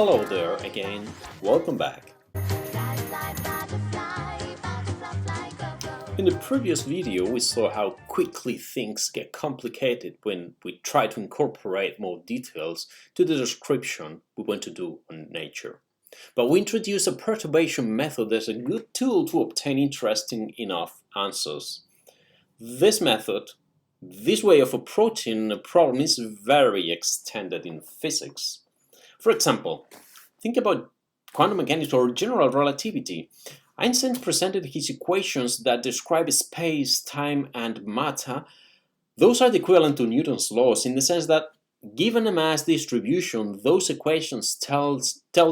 Hello there again, welcome back. In the previous video we saw how quickly things get complicated when we try to incorporate more details to the description we want to do on nature. But we introduced a perturbation method as a good tool to obtain interesting enough answers. This method, this way of approaching a problem is very extended in physics. For example, think about quantum mechanics or general relativity. Einstein presented his equations that describe space, time, and matter. Those are the equivalent to Newton's laws in the sense that, given a mass distribution, those equations tell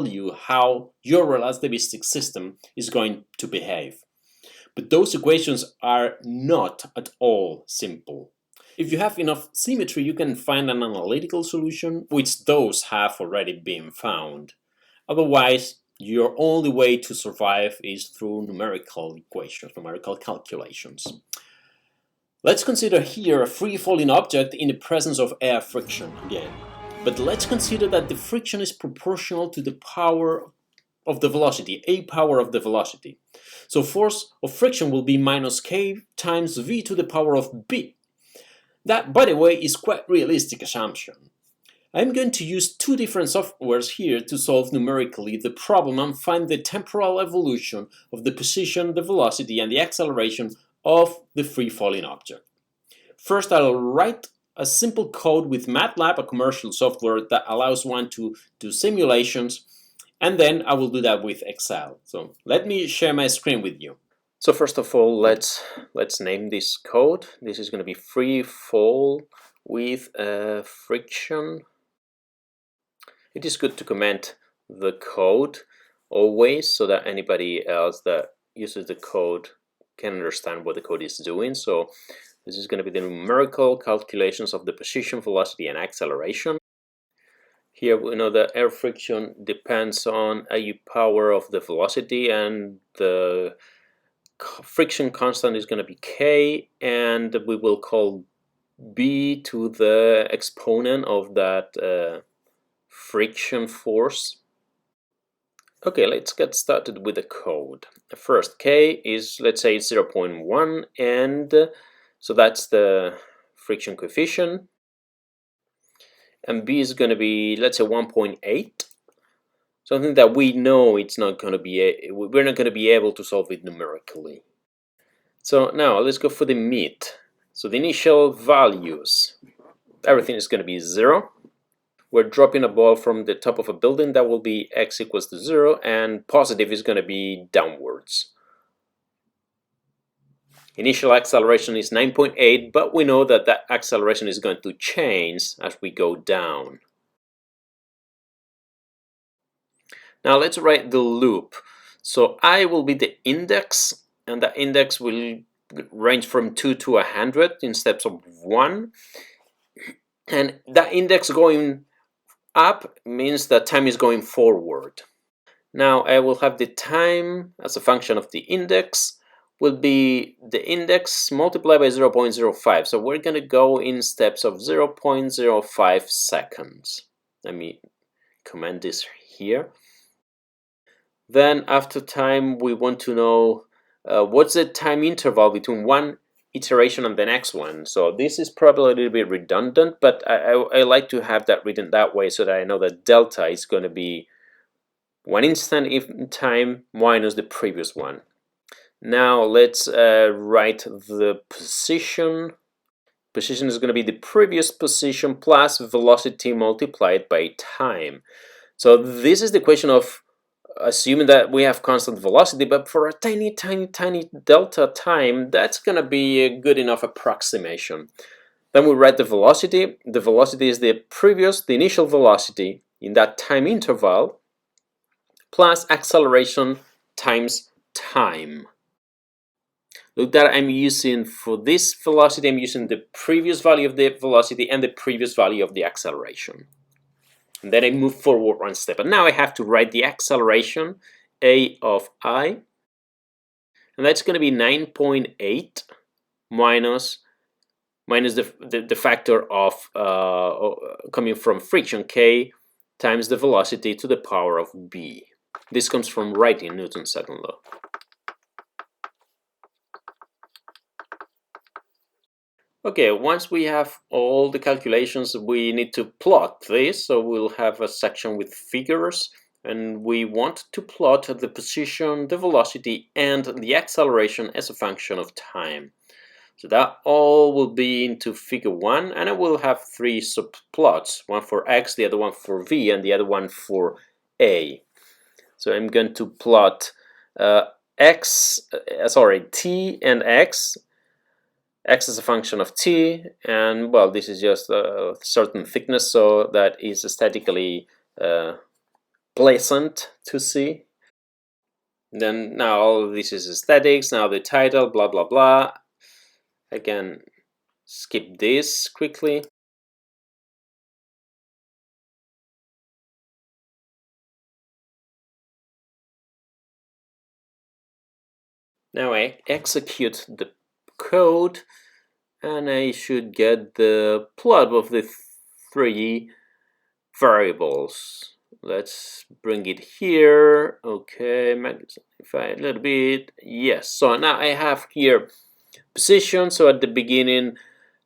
you how your relativistic system is going to behave. But those equations are not at all simple. If you have enough symmetry, you can find an analytical solution, which those have already been found. Otherwise, your only way to survive is through numerical equations, numerical calculations. Let's consider here a free-falling object in the presence of air friction again. But let's consider that the friction is proportional to the power of the velocity, a power of the velocity. So force of friction will be minus k times v to the power of b. That, by the way, is quite realistic assumption. I'm going to use two different softwares here to solve numerically the problem and find the temporal evolution of the position, the velocity, and the acceleration of the free-falling object. First, I'll write a simple code with MATLAB, a commercial software that allows one to do simulations, and then I will do that with Excel. So let me share my screen with you. So first of all, let's name this code. This is going to be free fall with friction. It is good to comment the code always so that anybody else that uses the code can understand what the code is doing. So this is going to be the numerical calculations of the position, velocity, and acceleration. Here we know that air friction depends on a power of the velocity, and the friction constant is going to be k, and we will call b to the exponent of that friction force. Okay, let's get started with the code. First, k is, let's say, 0.1, and so that's the friction coefficient. And b is going to be, let's say, 1.8. Something that we know it's not going to be, we're not going to be able to solve it numerically. So now let's go for the meet. So the initial values, everything is going to be 0. We're dropping a ball from the top of a building. That will be x equals to 0, and positive is going to be downwards. Initial acceleration is 9.8, but we know that that acceleration is going to change as we go down. Now let's write the loop. So I will be the index, and the index will range from 2 to 100 in steps of 1. And that index going up means that time is going forward. Now I will have the time as a function of the index will be the index multiplied by 0.05. So we're going to go in steps of 0.05 seconds. Let me comment this here. Then after time, we want to know what's the time interval between one iteration and the next one. So this is probably a little bit redundant, but I like to have that written that way so that I know that delta is going to be one instant in time minus the previous one. Now let's write the position. Position is going to be the previous position plus velocity multiplied by time. So this is the equation of assuming that we have constant velocity, but for a tiny delta time, that's going to be a good enough approximation. Then we write the velocity. The velocity is the initial velocity in that time interval, plus acceleration times time. Look that I'm using for this velocity, I'm using the previous value of the velocity and the previous value of the acceleration. And then I move forward one step. And now I have to write the acceleration, a of I. And that's going to be 9.8 minus the factor of coming from friction, k, times the velocity to the power of b. This comes from writing Newton's second law. Okay, once we have all the calculations, we need to plot this. So we'll have a section with figures, and we want to plot the position, the velocity, and the acceleration as a function of time. So that all will be into figure 1, and I will have 3 subplots, one for x, the other one for v, and the other one for a. So I'm going to plot t and x. X is a function of t, and well, this is just a certain thickness, so that is aesthetically pleasant to see. Then now all of this is aesthetics, now the title, blah blah blah. I can skip this quickly. Now I execute the code, and I should get the plot of the 3 variables. Let's bring it here. Okay, magnify a little bit. Yes, so now I have here position. So at the beginning,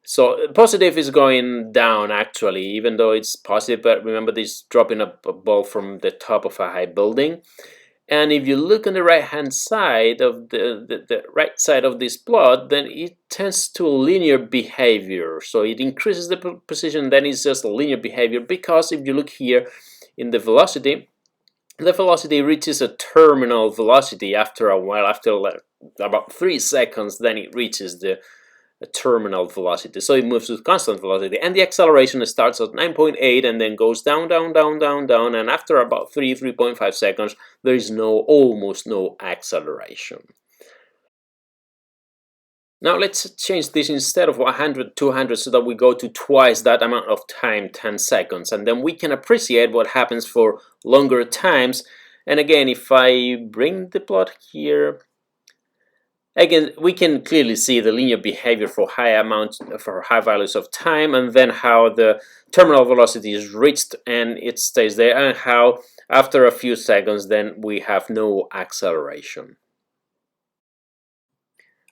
so positive is going down actually, even though it's positive, but remember this dropping a ball from the top of a high building. And if you look on the right hand side of the right side of this plot, then it tends to linear behavior. So it increases the position, then it's just a linear behavior, because if you look here in the velocity reaches a terminal velocity after a while, after about 3 seconds, then it reaches the terminal velocity. So it moves with constant velocity, and the acceleration starts at 9.8 and then goes down, down, down, down, down, and after about 3.5 seconds, there is almost no acceleration. Now let's change this, instead of 100, 200, so that we go to twice that amount of time, 10 seconds, and then we can appreciate what happens for longer times. And again, if I bring the plot here, again, we can clearly see the linear behavior for high values of time, and then how the terminal velocity is reached and it stays there, and how after a few seconds then we have no acceleration.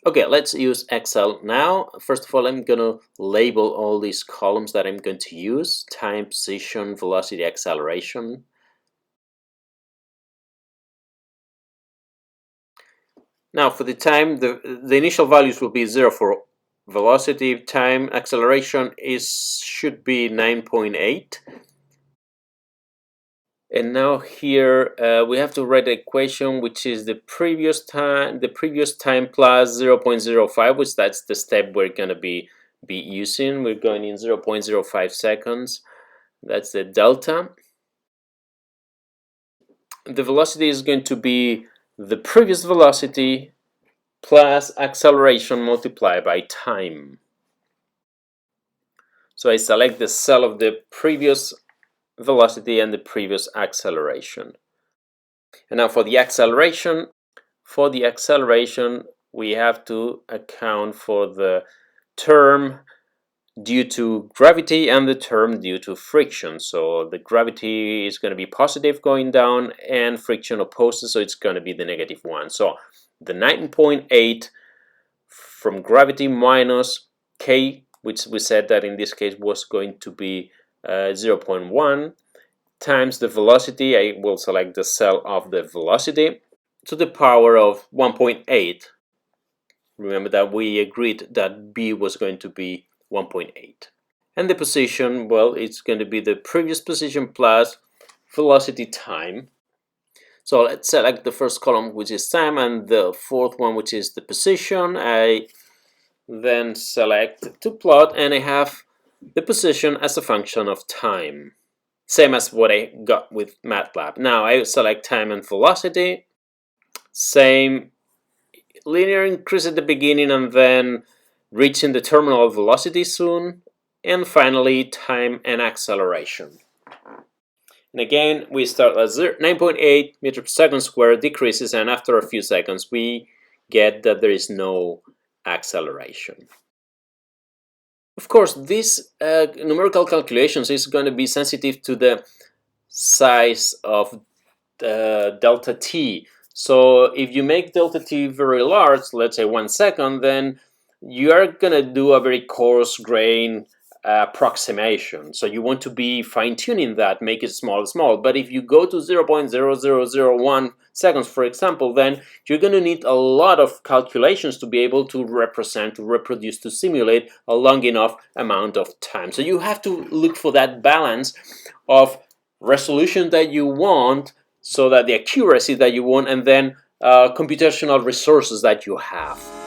Okay, let's use Excel now. First of all, I'm gonna label all these columns that I'm going to use: time, position, velocity, acceleration. Now for the time, the initial values will be 0 for velocity. Time, acceleration should be 9.8. And now here we have to write the equation, which is the previous time plus 0.05, which that's the step we're going to be using. We're going in 0.05 seconds. That's the delta. The velocity is going to be the previous velocity plus acceleration multiplied by time. So I select the cell of the previous velocity and the previous acceleration. And now for the acceleration, we have to account for the term due to gravity and the term due to friction. So the gravity is going to be positive going down, and friction opposite, so it's going to be the -1. So the 9.8 from gravity minus k, which we said that in this case was going to be 0.1, times the velocity. I will select the cell of the velocity, to the power of 1.8. Remember that we agreed that b was going to be 1.8. And the position, well, it's going to be the previous position plus velocity time. So let's select the first column, which is time, and the fourth one, which is the position. I then select to plot, and I have the position as a function of time. Same as what I got with MATLAB. Now I select time and velocity. Same linear increase at the beginning and then reaching the terminal velocity soon. And finally, time and acceleration. And again, we start at 9.8 meters per second squared, decreases, and after a few seconds, we get that there is no acceleration. Of course, this numerical calculations is going to be sensitive to the size of delta t. So if you make delta t very large, let's say 1 second, then you are going to do a very coarse grain approximation. So you want to be fine-tuning that, make it small. But if you go to 0.0001 seconds, for example, then you're going to need a lot of calculations to be able to represent, to reproduce, to simulate a long enough amount of time. So you have to look for that balance of resolution that you want, so that the accuracy that you want, and then computational resources that you have.